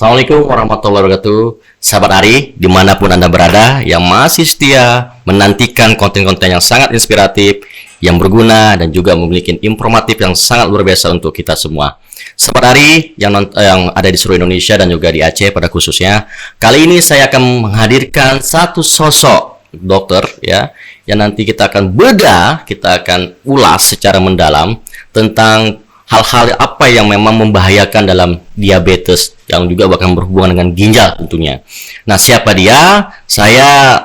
Assalamualaikum warahmatullahi wabarakatuh. Sahabat Ari, dimanapun Anda berada, yang masih setia menantikan konten-konten yang sangat inspiratif, yang berguna, dan juga memiliki informatif yang sangat luar biasa untuk kita semua. Sahabat Ari yang ada di seluruh Indonesia dan juga di Aceh pada khususnya, kali ini saya akan menghadirkan satu sosok dokter ya, yang nanti kita akan bedah, kita akan ulas secara mendalam tentang hal-hal apa yang memang membahayakan dalam diabetes yang juga bahkan berhubungan dengan ginjal tentunya. Nah, siapa dia? Saya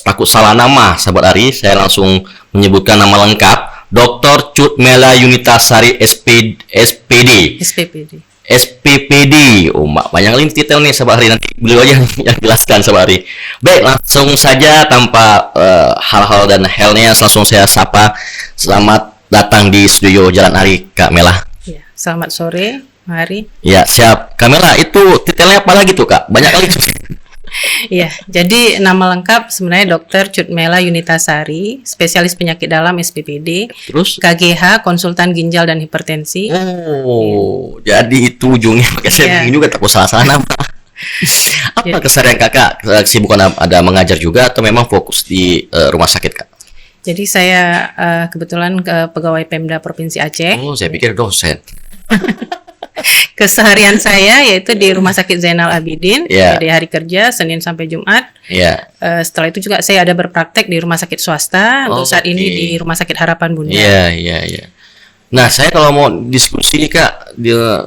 takut salah nama, sahabat Ari. Saya langsung menyebutkan nama lengkap, Dr. Cutmela Yunitasari SPPD. Oh, banyak kali detail nih, sahabat Ari. Nanti beliau aja yang jelaskan, sahabat Ari. Baik, langsung saja tanpa hal-hal dan helnya, langsung saya sapa. Selamat datang di studio Jalan Ari, Kak Mela. Ya, selamat sore, Hari. Ya, siap. Kak Mela, itu titelnya apa lagi tuh, Kak? Banyak kali. Iya, jadi nama lengkap sebenarnya Dr. Cutmela Yunitasari, spesialis penyakit dalam SPPD. Terus? KGH, konsultan ginjal dan hipertensi. Oh, jadi itu ujungnya pakai saya bingung juga, takut salah nama. Apa keseharian Kakak? Kesibukan ada mengajar juga atau memang fokus di rumah sakit, Kak? Jadi saya kebetulan pegawai Pemda Provinsi Aceh. Oh, saya pikir dosen. Keseharian saya yaitu di Rumah Sakit Zainal Abidin, dari hari kerja Senin sampai Jumat. Setelah itu juga saya ada berpraktek di rumah sakit swasta. Untuk saat ini di Rumah Sakit Harapan Bunda. Nah, saya kalau mau diskusi nih, Kak,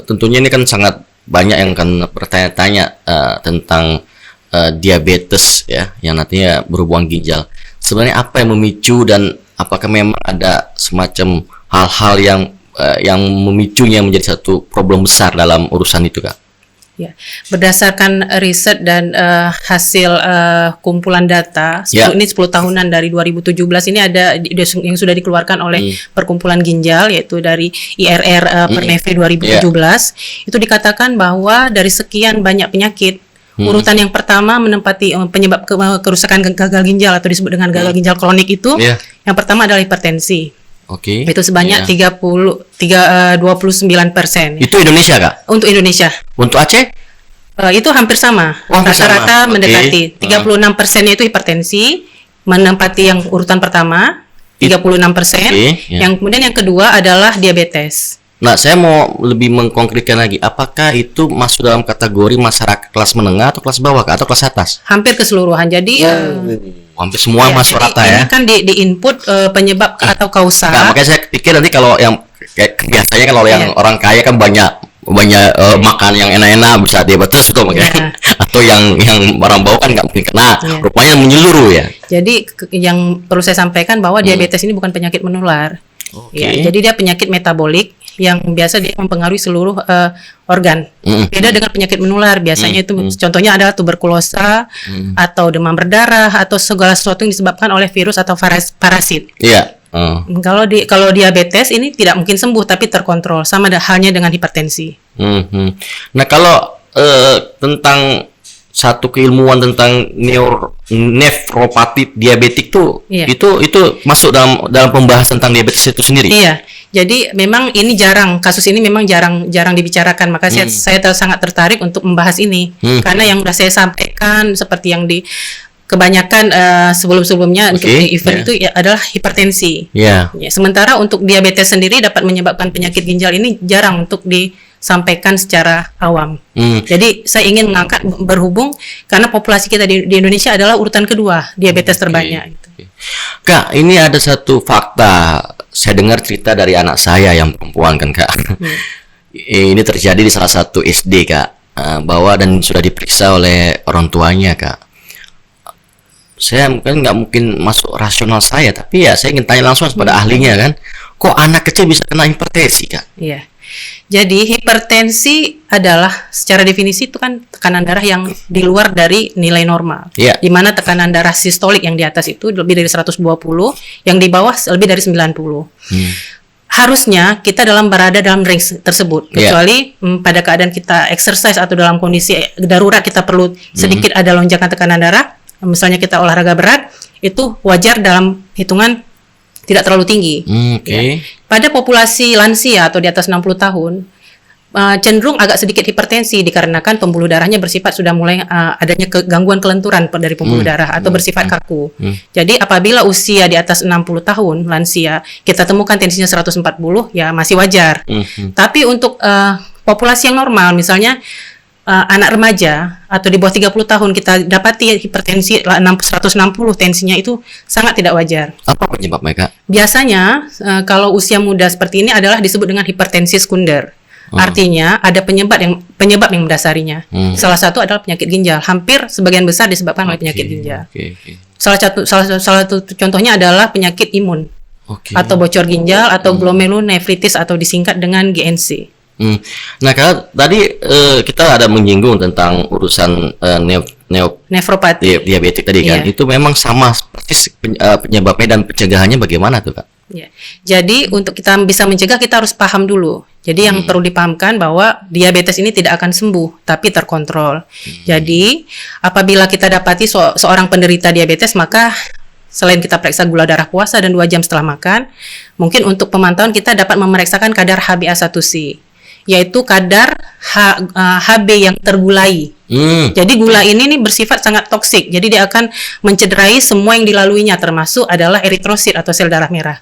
tentunya ini kan sangat banyak yang akan bertanya-tanya tentang diabetes ya, yang nantinya berhubungan ginjal. Sebenarnya apa yang memicu dan apakah memang ada semacam hal-hal yang memicunya menjadi satu problem besar dalam urusan itu, Kak? Ya, berdasarkan riset dan hasil kumpulan data, ini 10 tahunan dari 2017 ini ada yang sudah dikeluarkan oleh Perkumpulan Ginjal, yaitu dari IRR Perneve 2017, itu dikatakan bahwa dari sekian banyak penyakit, urutan yang pertama menempati penyebab kerusakan gagal ginjal atau disebut dengan gagal ginjal kronik itu, yang pertama adalah hipertensi. Itu sebanyak 29%. Itu Indonesia, Kak? Untuk Indonesia. Untuk Aceh? Itu hampir sama. Rata-rata mendekati 36%-nya itu hipertensi, menempati yang urutan pertama 36%. Yang kemudian yang kedua adalah diabetes. Nah, saya mau lebih mengkonkretkan lagi. Apakah itu masuk dalam kategori masyarakat kelas menengah atau kelas bawah, Kak, atau kelas atas? Hampir keseluruhan. Jadi hampir semua masuk rata ya. Ini kan di input penyebab atau kausa. Nah, makanya saya pikir nanti kalau yang biasanya kalau yang orang kaya kan banyak makan yang enak-enak bisa diabetes itu makanya. Atau yang orang bawah kan nggak mungkin kena. Rupanya menyeluruh ya. Jadi yang perlu saya sampaikan bahwa diabetes ini bukan penyakit menular. Jadi dia penyakit metabolik yang biasa dia mempengaruhi seluruh organ. Beda dengan penyakit menular, biasanya itu contohnya adalah tuberkulosa atau demam berdarah atau segala sesuatu yang disebabkan oleh virus atau parasit. Kalau diabetes ini tidak mungkin sembuh tapi terkontrol, sama halnya dengan hipertensi. Nah, kalau tentang satu keilmuan tentang nefropati diabetik tuh, itu masuk dalam pembahasan tentang diabetes itu sendiri. Iya. Jadi memang ini kasus ini memang jarang dibicarakan, maka saya sangat tertarik untuk membahas ini karena yang sudah saya sampaikan seperti yang di kebanyakan sebelum-sebelumnya untuk event itu adalah hipertensi. Sementara untuk diabetes sendiri dapat menyebabkan penyakit ginjal ini jarang untuk disampaikan secara awam. Jadi saya ingin mengangkat berhubung karena populasi kita di Indonesia adalah urutan kedua diabetes terbanyak. Kak, ini ada satu fakta. Saya dengar cerita dari anak saya yang perempuan kan, Kak. Ini terjadi di salah satu SD, Kak, bahwa dan sudah diperiksa oleh orang tuanya, Kak. Saya nggak mungkin masuk rasional saya, tapi ya saya ingin tanya langsung kepada ahlinya kan. Kok anak kecil bisa kena hipertensi, Kak? Iya. Jadi hipertensi adalah secara definisi itu kan tekanan darah yang di luar dari nilai normal. Di mana tekanan darah sistolik yang di atas itu lebih dari 120, yang di bawah lebih dari 90. Harusnya kita berada dalam range tersebut, kecuali pada keadaan kita exercise atau dalam kondisi darurat kita perlu sedikit ada lonjakan tekanan darah, misalnya kita olahraga berat, itu wajar dalam hitungan tidak terlalu tinggi. Pada populasi lansia atau di atas 60 tahun, cenderung agak sedikit hipertensi dikarenakan pembuluh darahnya bersifat sudah mulai adanya gangguan kelenturan dari pembuluh darah atau bersifat kaku. Jadi apabila usia di atas 60 tahun lansia kita temukan tensinya 140 ya masih wajar. Tapi untuk populasi yang normal misalnya anak remaja atau di bawah 30 tahun kita dapati hipertensi 160 tensinya itu sangat tidak wajar. Apa penyebab mereka? Biasanya kalau usia muda seperti ini adalah disebut dengan hipertensi sekunder. Artinya ada penyebab yang mendasarinya. Salah satu adalah penyakit ginjal. Hampir sebagian besar disebabkan oleh penyakit ginjal. Salah satu contohnya adalah penyakit imun atau bocor ginjal atau glomerulonefritis atau disingkat dengan GNC. Nah, kalau tadi kita ada menyinggung tentang urusan nefropati diabetik tadi kan, itu memang sama persis penyebabnya dan pencegahannya bagaimana tuh Kak? Ya. Jadi untuk kita bisa mencegah kita harus paham dulu. Jadi yang perlu dipahamkan bahwa diabetes ini tidak akan sembuh tapi terkontrol. Jadi apabila kita dapati seorang penderita diabetes maka selain kita periksa gula darah puasa dan 2 jam setelah makan, mungkin untuk pemantauan kita dapat memeriksakan kadar HbA1c, yaitu kadar Hb yang tergulai. Jadi gula ini bersifat sangat toksik. Jadi dia akan mencederai semua yang dilaluinya termasuk adalah eritrosit atau sel darah merah.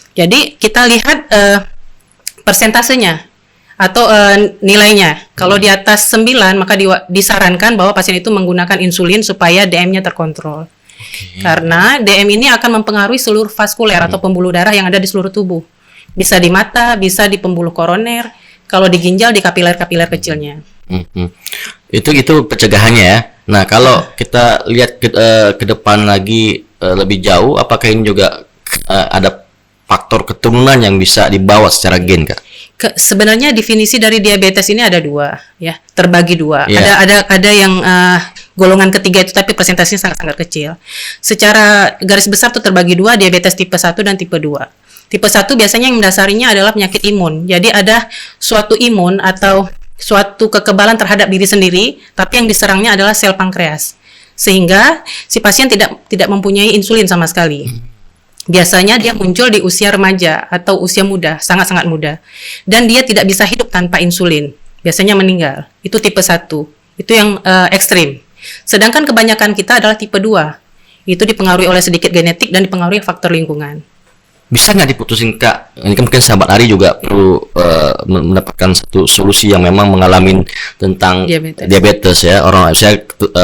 Jadi kita lihat persentasenya atau nilainya. Kalau di atas 9 maka disarankan bahwa pasien itu menggunakan insulin supaya DM-nya terkontrol. Karena DM ini akan mempengaruhi seluruh vaskuler atau pembuluh darah yang ada di seluruh tubuh. Bisa di mata, bisa di pembuluh koroner, kalau di ginjal di kapiler-kapiler kecilnya. Itu pencegahannya ya. Nah, kalau kita lihat ke depan lagi lebih jauh, apakah ini juga ada faktor keturunan yang bisa dibawa secara gen, Kak? Sebenarnya definisi dari diabetes ini ada 2, ya, terbagi 2. Ada yang golongan ketiga itu tapi persentasenya sangat-sangat kecil. Secara garis besar itu terbagi 2, diabetes tipe 1 dan tipe 2. Tipe 1 biasanya yang mendasarinya adalah penyakit imun. Jadi ada suatu imun atau suatu kekebalan terhadap diri sendiri, tapi yang diserangnya adalah sel pankreas. Sehingga si pasien tidak mempunyai insulin sama sekali. Biasanya dia muncul di usia remaja atau usia muda, sangat-sangat muda. Dan dia tidak bisa hidup tanpa insulin. Biasanya meninggal. Itu tipe 1. Itu yang ekstrim. Sedangkan kebanyakan kita adalah tipe 2. Itu dipengaruhi oleh sedikit genetik dan dipengaruhi faktor lingkungan. Bisa nggak diputusin, Kak? Ini kan mungkin sahabat Ari juga perlu mendapatkan satu solusi yang memang mengalami tentang diabetes ya, orang saya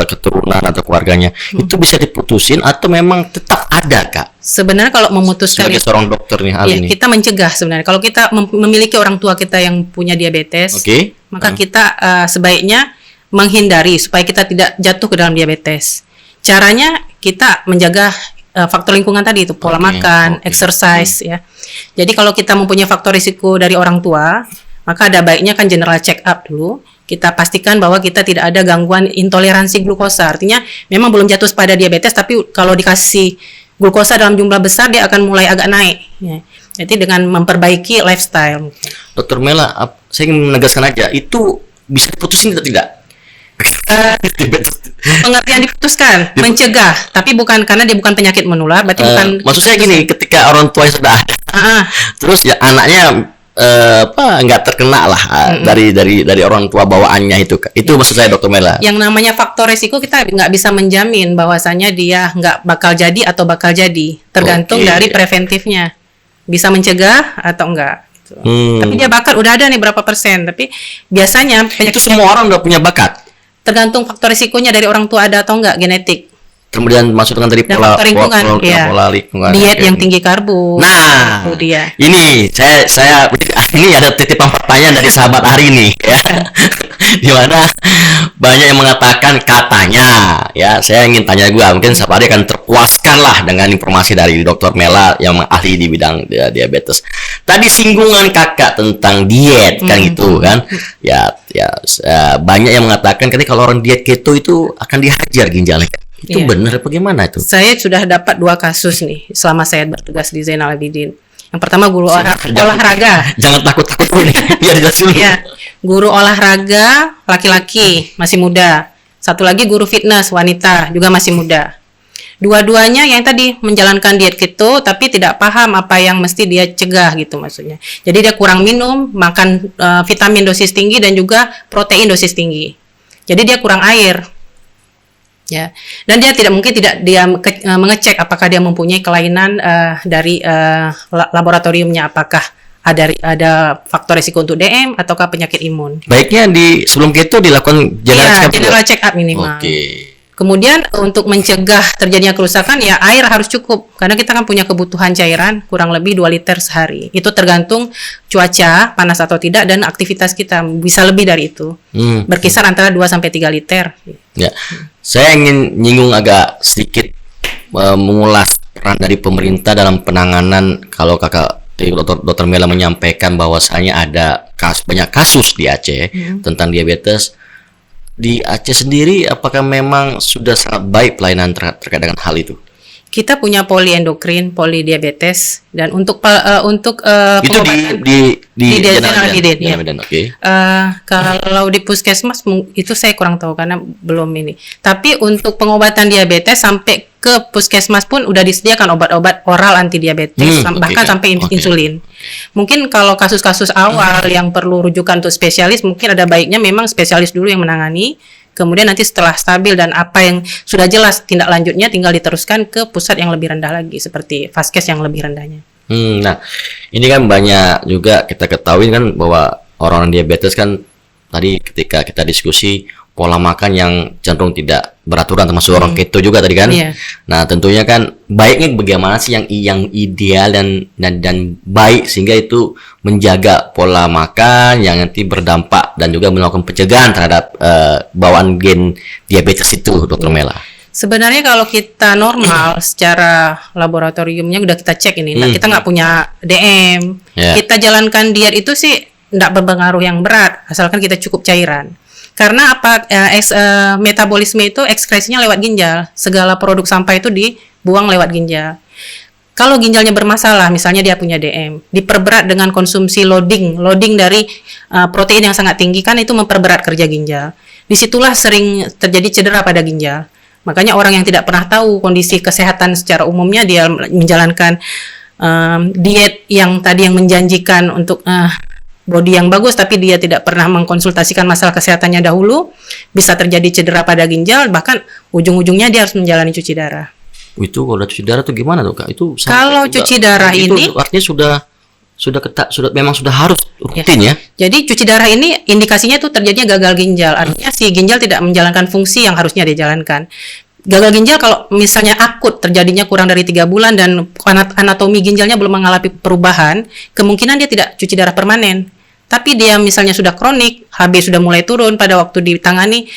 keturunan atau keluarganya. Itu bisa diputusin atau memang tetap ada, Kak? Sebenarnya kalau memutuskan sebagai seorang dokter nih hal ini. Kita mencegah sebenarnya. Kalau kita memiliki orang tua kita yang punya diabetes, maka kita sebaiknya menghindari supaya kita tidak jatuh ke dalam diabetes. Caranya kita menjaga faktor lingkungan tadi itu, pola makan, exercise ya. Jadi kalau kita mempunyai faktor risiko dari orang tua, maka ada baiknya kan general check up dulu. Kita pastikan bahwa kita tidak ada gangguan intoleransi glukosa. Artinya memang belum jatuh pada diabetes, tapi kalau dikasih glukosa dalam jumlah besar dia akan mulai agak naik ya. Jadi dengan memperbaiki lifestyle. Dokter Mela, saya ingin menegaskan aja, itu bisa diputusin atau tidak? Pengertian diputuskan, mencegah, tapi bukan karena dia bukan penyakit menular, berarti bukan. Maksud saya gini, ketika orang tua sudah ada, terus ya anaknya nggak terkena lah dari orang tua bawaannya itu maksud saya, Dokter Mela. Yang namanya faktor resiko kita nggak bisa menjamin bahwasanya dia nggak bakal jadi atau bakal jadi, tergantung dari preventifnya, bisa mencegah atau enggak. Tapi dia bakat udah ada nih berapa persen, tapi biasanya itu semua orang udah punya bakat. Tergantung faktor risikonya dari orang tua ada atau enggak, genetik. Kemudian maksudkan dari pola lingkungan, diet yang tinggi karbo. Nah, itu dia. Ini saya ini ada titipan pertanyaan dari sahabat Ari nih ya. Di mana banyak yang mengatakan katanya ya, saya ingin tanya juga, mungkin sahabat Ari akan terpuaskan lah dengan informasi dari Dr. Mela yang ahli di bidang diabetes. Tadi singgungan Kakak tentang diet kan gitu kan. Ya banyak yang mengatakan ketika kalau orang diet keto itu akan dihajar ginjalnya. Itu benar bagaimana itu? Saya sudah dapat 2 kasus nih selama saya bertugas di Zainal Abidin. Yang pertama guru olahraga. Jangan takut-takut nih. Biar jelasin dulu. Ya, guru olahraga laki-laki masih muda. Satu lagi guru fitness wanita juga masih muda. Dua-duanya yang tadi menjalankan diet keto tapi tidak paham apa yang mesti dia cegah gitu maksudnya. Jadi dia kurang minum, makan vitamin dosis tinggi dan juga protein dosis tinggi. Jadi dia kurang air. Ya. Dan dia tidak mengecek apakah dia mempunyai kelainan dari laboratoriumnya, apakah ada faktor risiko untuk DM ataukah penyakit imun. Baiknya sebelum keto dilakukan general check up minimal. Oke. Kemudian untuk mencegah terjadinya kerusakan ya air harus cukup karena kita kan punya kebutuhan cairan kurang lebih 2 liter sehari. Itu tergantung cuaca panas atau tidak dan aktivitas kita, bisa lebih dari itu. Berkisar antara 2 sampai 3 liter. Ya. Saya ingin nyinggung agak sedikit mengulas peran dari pemerintah dalam penanganan. Kalau Kakak Dr. Mela menyampaikan bahwasanya ada banyak kasus di Aceh tentang diabetes. Di Aceh sendiri apakah memang sudah sangat baik pelayanan terkait dengan hal itu? Kita punya poliendokrin, polidiabetes dan untuk itu di Medan. Oke. Kalau di puskesmas itu saya kurang tahu karena belum ini. Tapi untuk pengobatan diabetes sampai ke puskesmas pun udah disediakan obat-obat oral anti diabetes bahkan sampai insulin. Mungkin kalau kasus-kasus awal yang perlu rujukan untuk spesialis mungkin ada baiknya memang spesialis dulu yang menangani. Kemudian nanti setelah stabil dan apa yang sudah jelas tindak lanjutnya tinggal diteruskan ke pusat yang lebih rendah lagi seperti Vaskes yang lebih rendahnya. Nah, ini kan banyak juga kita ketahui kan bahwa orang diabetes kan tadi ketika kita diskusi pola makan yang cenderung tidak beraturan termasuk orang keto juga tadi kan. Nah, tentunya kan baiknya bagaimana sih yang ideal dan baik sehingga itu menjaga pola makan yang nanti berdampak dan juga melakukan pencegahan terhadap bawaan gen diabetes itu, Dr. Mela. Sebenarnya kalau kita normal secara laboratoriumnya udah kita cek ini, kita nggak punya DM, kita jalankan diet itu sih nggak berpengaruh yang berat asalkan kita cukup cairan. Karena metabolisme itu ekskresinya lewat ginjal. Segala produk sampah itu dibuang lewat ginjal. Kalau ginjalnya bermasalah, misalnya dia punya DM, diperberat dengan konsumsi loading dari protein yang sangat tinggi kan itu memperberat kerja ginjal. Disitulah sering terjadi cedera pada ginjal. Makanya orang yang tidak pernah tahu kondisi kesehatan secara umumnya dia menjalankan diet yang tadi yang menjanjikan untuk body yang bagus tapi dia tidak pernah mengkonsultasikan masalah kesehatannya dahulu, bisa terjadi cedera pada ginjal, bahkan ujung-ujungnya dia harus menjalani cuci darah. Itu kalau cuci darah itu gimana tuh Kak? Itu kalau cuci darah ini artinya memang sudah harus rutin ya. Jadi cuci darah ini indikasinya tuh terjadinya gagal ginjal. Artinya si ginjal tidak menjalankan fungsi yang harusnya dijalankan. Gagal ginjal kalau misalnya akut terjadinya kurang dari 3 bulan dan anatomi ginjalnya belum mengalami perubahan, kemungkinan dia tidak cuci darah permanen. Tapi dia misalnya sudah kronik, HB sudah mulai turun pada waktu ditangani,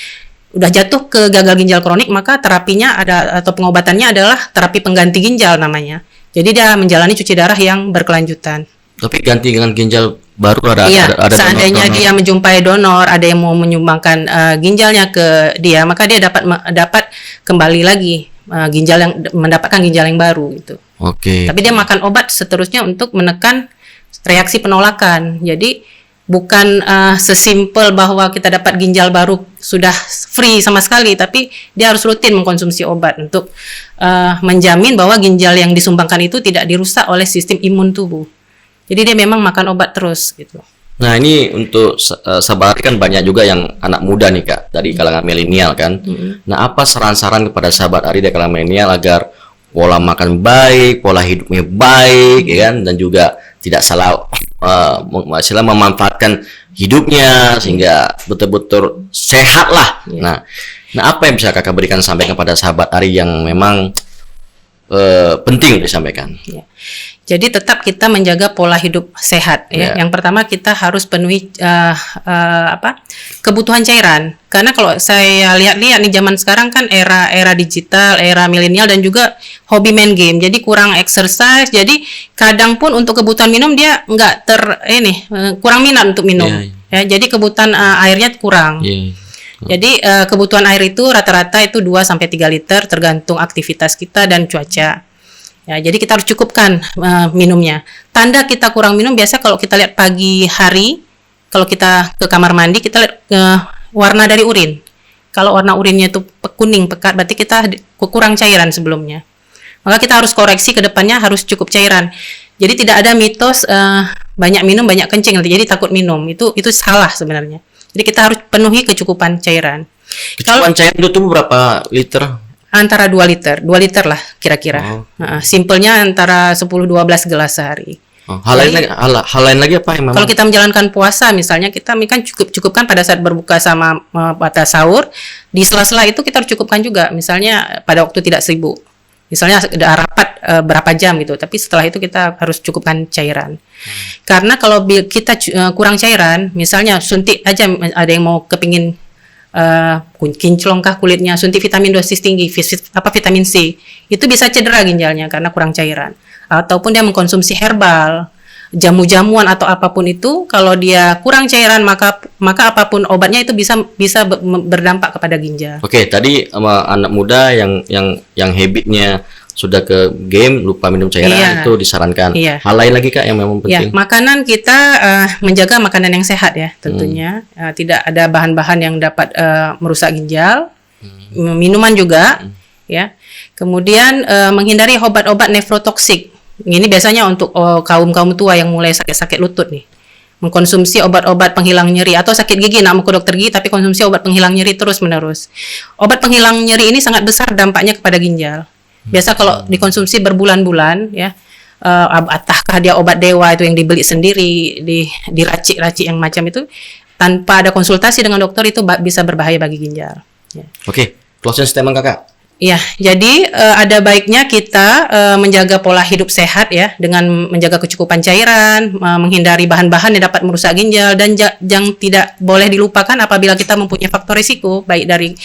udah jatuh ke gagal ginjal kronik, maka terapinya atau pengobatannya adalah terapi pengganti ginjal namanya. Jadi dia menjalani cuci darah yang berkelanjutan. Tapi ganti dengan ginjal baru ada seandainya dia menjumpai donor, ada yang mau menyumbangkan ginjalnya ke dia, maka dia dapat kembali lagi mendapatkan ginjal yang baru gitu. Oke. Tapi dia makan obat seterusnya untuk menekan reaksi penolakan. Jadi bukan sesimpel bahwa kita dapat ginjal baru sudah free sama sekali, tapi dia harus rutin mengkonsumsi obat untuk menjamin bahwa ginjal yang disumbangkan itu tidak dirusak oleh sistem imun tubuh. Jadi dia memang makan obat terus gitu. Nah ini untuk sahabat kan banyak juga yang anak muda nih Kak, dari kalangan milenial kan. Nah apa saran-saran kepada sahabat Ari dari kalangan milenial agar pola makan baik, pola hidupnya baik, ya kan, dan juga tidak salah memanfaatkan hidupnya sehingga betul-betul sehat lah. Nah apa yang bisa Kakak berikan sampaikan kepada sahabat Ari yang memang penting disampaikan? Jadi tetap kita menjaga pola hidup sehat ya. Yang pertama kita harus penuhi kebutuhan cairan. Karena kalau saya lihat-lihat nih zaman sekarang kan era digital, era milenial dan juga hobi main game. Jadi kurang exercise. Jadi kadang pun untuk kebutuhan minum dia nggak kurang minat untuk minum. Ya, jadi kebutuhan airnya kurang. Jadi kebutuhan air itu rata-rata itu 2 sampai 3 liter tergantung aktivitas kita dan cuaca. Ya, jadi kita harus cukupkan minumnya. Tanda kita kurang minum biasa kalau kita lihat pagi hari, kalau kita ke kamar mandi kita lihat warna dari urin. Kalau warna urinnya itu kuning pekat, berarti kita kurang cairan sebelumnya. Maka kita harus koreksi ke depannya, harus cukup cairan. Jadi tidak ada mitos banyak minum banyak kencing, jadi takut minum. Itu salah sebenarnya. Jadi kita harus penuhi kecukupan cairan. Kecukupan cairan itu berapa liter? Antara 2 liter lah kira-kira. Simpelnya antara 10-12 gelas sehari. Hal lain lagi apa yang memang? Kalau kita menjalankan puasa misalnya, kita kan cukupkan pada saat berbuka sama pada sahur, di sela-sela itu kita harus cukupkan juga, misalnya pada waktu tidak sibuk, misalnya ada rapat berapa jam gitu, tapi setelah itu kita harus cukupkan cairan. Karena kalau kita kurang cairan, misalnya suntik aja, ada yang mau kepingin kinclong kah kulitnya, suntik vitamin dosis tinggi, vitamin C, itu bisa cedera ginjalnya karena kurang cairan. Ataupun dia mengkonsumsi herbal, jamu-jamuan atau apapun itu, kalau dia kurang cairan maka apapun obatnya itu bisa berdampak kepada ginjal. Oke, tadi sama anak muda yang habitnya sudah ke game, lupa minum cairan, itu disarankan. Hal lain lagi Kak yang memang penting? Makanan kita menjaga makanan yang sehat ya tentunya. Tidak ada bahan-bahan yang dapat merusak ginjal. Minuman juga ya. Kemudian menghindari obat-obat nefrotoksik. Ini biasanya untuk kaum tua yang mulai sakit-sakit lutut nih. Mengkonsumsi obat-obat penghilang nyeri atau sakit gigi, nak mau ke dokter gigi tapi konsumsi obat penghilang nyeri terus-menerus. Obat penghilang nyeri ini sangat besar dampaknya kepada ginjal. Biasa kalau dikonsumsi berbulan-bulan ya, ataukah dia obat dewa itu yang dibeli sendiri, diracik-racik yang macam itu, tanpa ada konsultasi dengan dokter, itu bisa berbahaya bagi ginjal. Ya. Oke, closing statement Kakak. Ya, jadi ada baiknya kita menjaga pola hidup sehat ya, dengan menjaga kecukupan cairan, menghindari bahan-bahan yang dapat merusak ginjal, dan yang tidak boleh dilupakan apabila kita mempunyai faktor risiko baik dari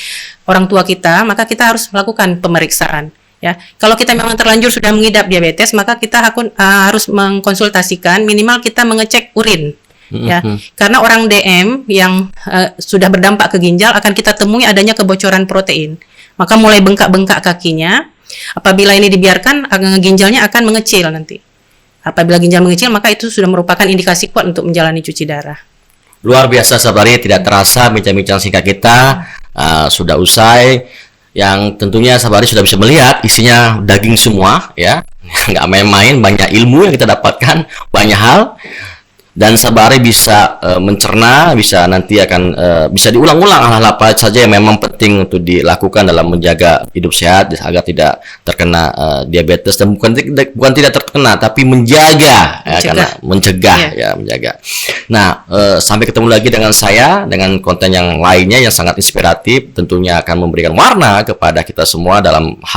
orang tua kita, maka kita harus melakukan pemeriksaan. Ya, kalau kita memang terlanjur sudah mengidap diabetes, maka kita harus mengkonsultasikan, minimal kita mengecek urin. Ya, karena orang DM yang sudah berdampak ke ginjal akan kita temui adanya kebocoran protein. Maka mulai bengkak-bengkak kakinya. Apabila ini dibiarkan, ginjalnya akan mengecil nanti. Apabila ginjal mengecil, maka itu sudah merupakan indikasi kuat untuk menjalani cuci darah. Luar biasa sahabat Ari, tidak terasa bincang-bincang singkat kita sudah usai. Yang tentunya sahabat Ari sudah bisa melihat isinya daging semua ya. Nggak main-main, banyak ilmu yang kita dapatkan, banyak hal. Dan sahabat Ari bisa mencerna, bisa nanti akan bisa diulang-ulang hal-hal apa saja yang memang penting untuk dilakukan dalam menjaga hidup sehat agar tidak terkena diabetes, dan bukan tidak terkena tapi menjaga ya, karena mencegah ya menjaga. Nah, sampai ketemu lagi dengan saya dengan konten yang lainnya yang sangat inspiratif, tentunya akan memberikan warna kepada kita semua dalam